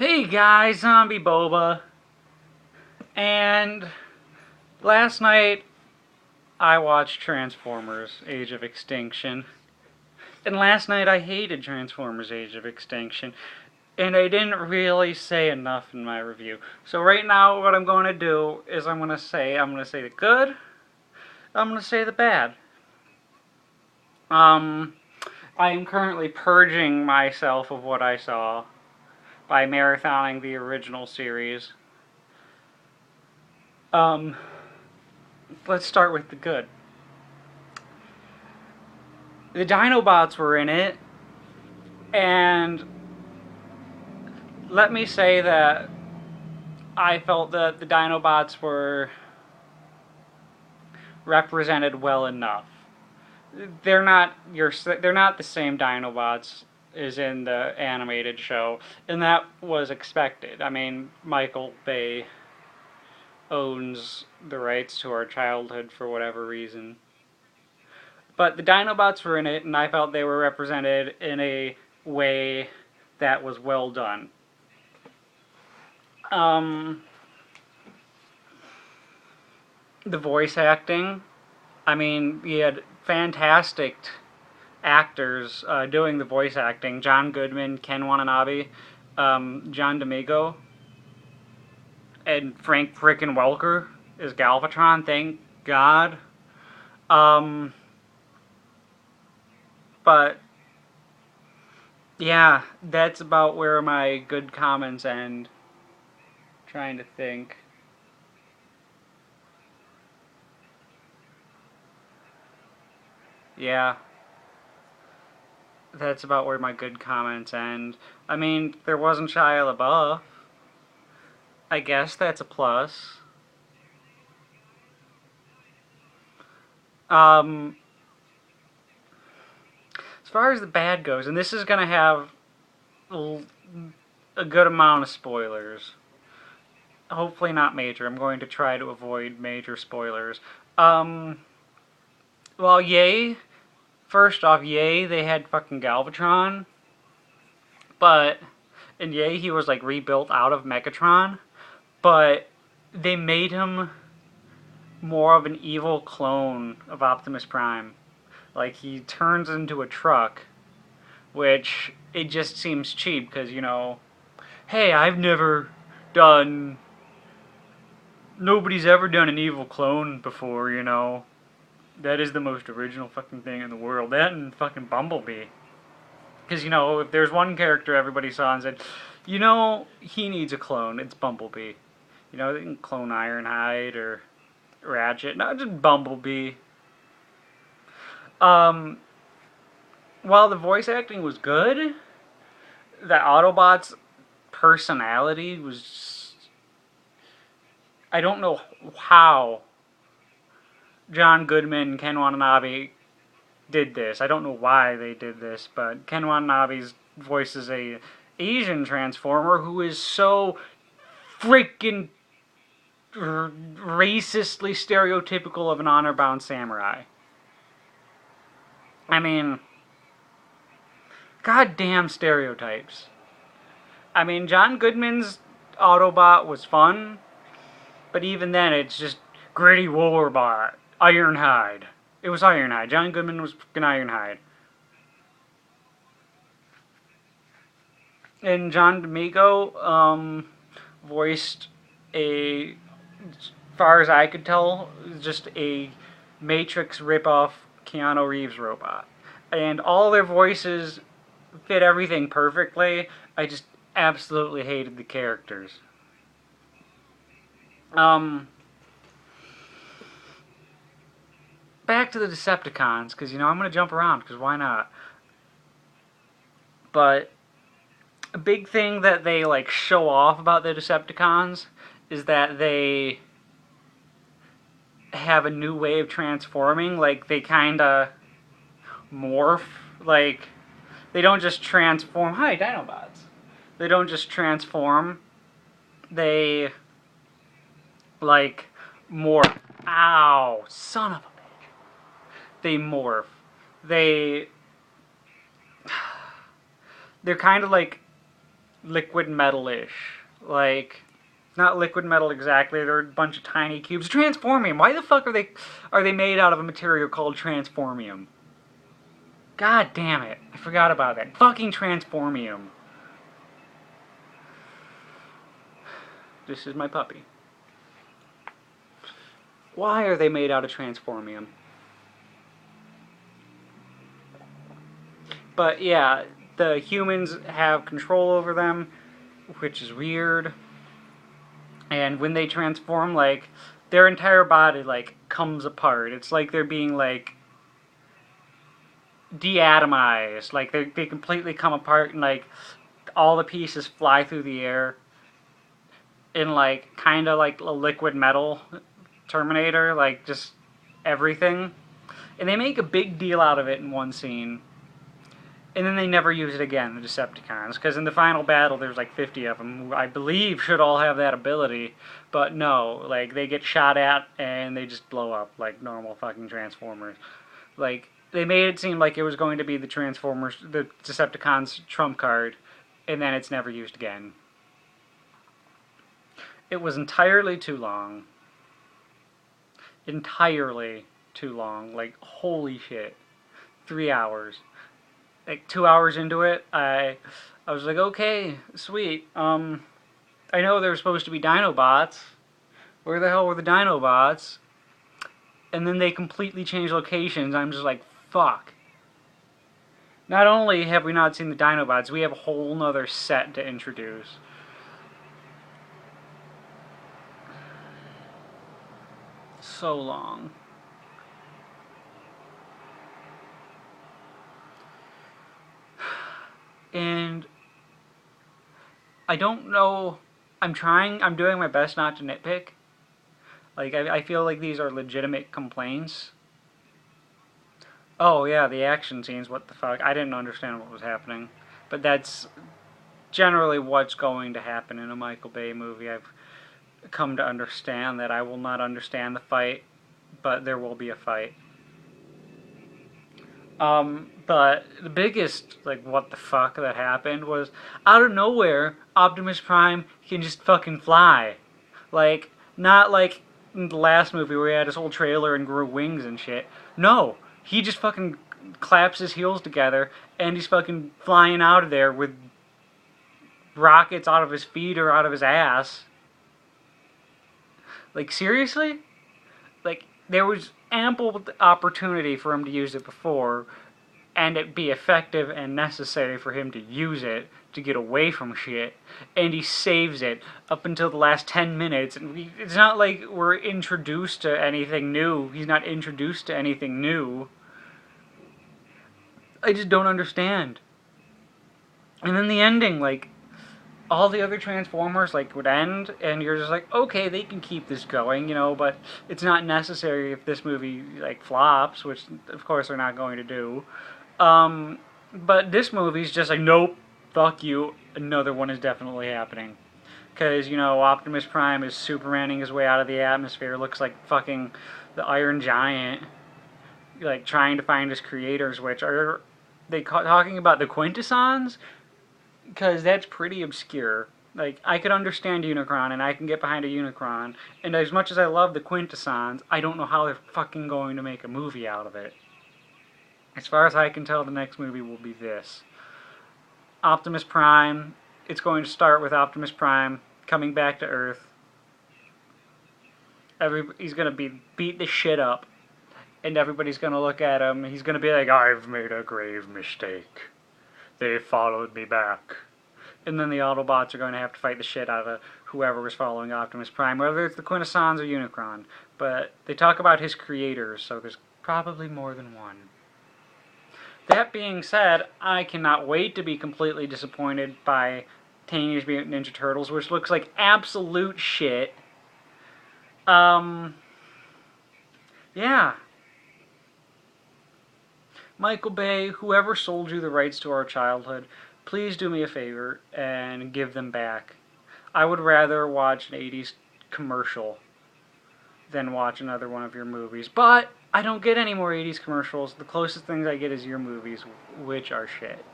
Hey guys, Zombieboba. And last night I watched Transformers Age of Extinction. And last night I hated Transformers Age of Extinction. And I didn't really say enough in my review. So right now what I'm going to do is I'm going to say the good, I'm going to say the bad. I am currently purging myself of what I saw by marathoning the original series. Let's start with the good. The Dinobots were in it, and let me say that I felt that the Dinobots were represented well enough. They're not the same Dinobots as in the animated show, and that was expected. I mean, Michael Bay owns the rights to our childhood for whatever reason. But the Dinobots were in it, and I felt they were represented in a way that was well done. The voice acting, I mean, you had fantastic actors doing the voice acting. John Goodman, Ken Watanabe, John Domingo, and Frank frickin' Welker is Galvatron, thank God. But yeah, that's about where my good comments end. Trying to think. Yeah, that's about where my good comments end. I mean, there wasn't Shia LaBeouf. I guess that's a plus. As far as the bad goes, and this is gonna have a good amount of spoilers. Hopefully not major. I'm going to try to avoid major spoilers. Well, yay. First off, yay, they had fucking Galvatron. But, and yay, he was like rebuilt out of Megatron. But they made him more of an evil clone of Optimus Prime. Like, he turns into a truck, which it just seems cheap because, you know, hey, nobody's ever done an evil clone before, you know. That is the most original fucking thing in the world. That and fucking Bumblebee. Because, you know, if there's one character everybody saw and said, you know, he needs a clone, it's Bumblebee. You know, they can clone Ironhide or Ratchet. No, just Bumblebee. While the voice acting was good, the Autobot's personality was... I don't know how John Goodman and Ken Watanabe did this. I don't know why they did this, but Ken Watanabe's voice is a Asian Transformer who is so freaking racistly stereotypical of an honor-bound samurai. I mean, goddamn stereotypes. I mean, John Goodman's Autobot was fun, but even then, it's just gritty warbot, Ironhide. It was Ironhide. John Goodman was fucking Ironhide. And John Domingo voiced as far as I could tell, just a Matrix ripoff Keanu Reeves robot. And all their voices fit everything perfectly. I just absolutely hated the characters. Back to the Decepticons, because, you know, I'm going to jump around, because why not? But a big thing that they, like, show off about the Decepticons is that they have a new way of transforming. Like, they kind of morph. Like, they don't just transform. Hi, Dinobots. They don't just transform. They, like, morph. Ow, son of a... They morph. They're kind of like liquid metal-ish. Like, not liquid metal exactly. They're a bunch of tiny cubes. Transformium. Why the fuck are they made out of a material called transformium? God damn it. I forgot about that. Fucking transformium. This is my puppy. Why are they made out of transformium? But yeah, the humans have control over them, which is weird. And when they transform, like, their entire body, like, comes apart. It's like they're being, like, deatomized. Like, they completely come apart and, like, all the pieces fly through the air in, like, kind of like a liquid metal Terminator. Like, just everything. And they make a big deal out of it in one scene. And then they never use it again, the Decepticons, because in the final battle there's like 50 of them who I believe should all have that ability, but no, like they get shot at and they just blow up like normal fucking Transformers. Like, they made it seem like it was going to be the Transformers, the Decepticons trump card, and then it's never used again. It was entirely too long. Entirely too long. Like, holy shit. 3 hours. Like 2 hours into it, I was like, okay, sweet. I know there were supposed to be Dinobots. Where the hell were the Dinobots? And then they completely changed locations. I'm just like, fuck. Not only have we not seen the Dinobots, we have a whole nother set to introduce. So long. And I don't know. I'm doing my best not to nitpick. Like, I feel like these are legitimate complaints. Oh, yeah, the action scenes, what the fuck. I didn't understand what was happening. But that's generally what's going to happen in a Michael Bay movie. I've come to understand that I will not understand the fight, but there will be a fight. But the biggest, like, what the fuck that happened was, out of nowhere, Optimus Prime can just fucking fly. Like, not like in the last movie where he had his whole trailer and grew wings and shit. No, he just fucking claps his heels together and he's fucking flying out of there with rockets out of his feet or out of his ass. Like, seriously? Like, there was ample opportunity for him to use it before, and it be effective and necessary for him to use it to get away from shit, and he saves it up until the last 10 minutes, and it's not like we're introduced to anything new. He's not introduced to anything new. I just don't understand. And then the ending, like, all the other Transformers, like, would end, and you're just like, okay, they can keep this going, you know, but it's not necessary if this movie, like, flops, which, of course, they're not going to do. But this movie's just like, nope, fuck you, another one is definitely happening. Because, you know, Optimus Prime is Supermaning his way out of the atmosphere, looks like fucking the Iron Giant, like, trying to find his creators, which are they talking about the Quintessons? Because that's pretty obscure. Like, I could understand Unicron, and I can get behind a Unicron, and as much as I love the Quintessons, I don't know how they're fucking going to make a movie out of it. As far as I can tell, the next movie will be this. Optimus Prime. It's going to start with Optimus Prime coming back to Earth. He's going to beat the shit up, and everybody's going to look at him, and he's going to be like, I've made a grave mistake. They followed me back. And then the Autobots are going to have to fight the shit out of whoever was following Optimus Prime, whether it's the Quintessons or Unicron. But they talk about his creators, so there's probably more than one. That being said, I cannot wait to be completely disappointed by Teenage Mutant Ninja Turtles, which looks like absolute shit. Yeah. Michael Bay, whoever sold you the rights to our childhood, please do me a favor and give them back. I would rather watch an 80s commercial than watch another one of your movies. But I don't get any more 80s commercials. The closest things I get is your movies, which are shit.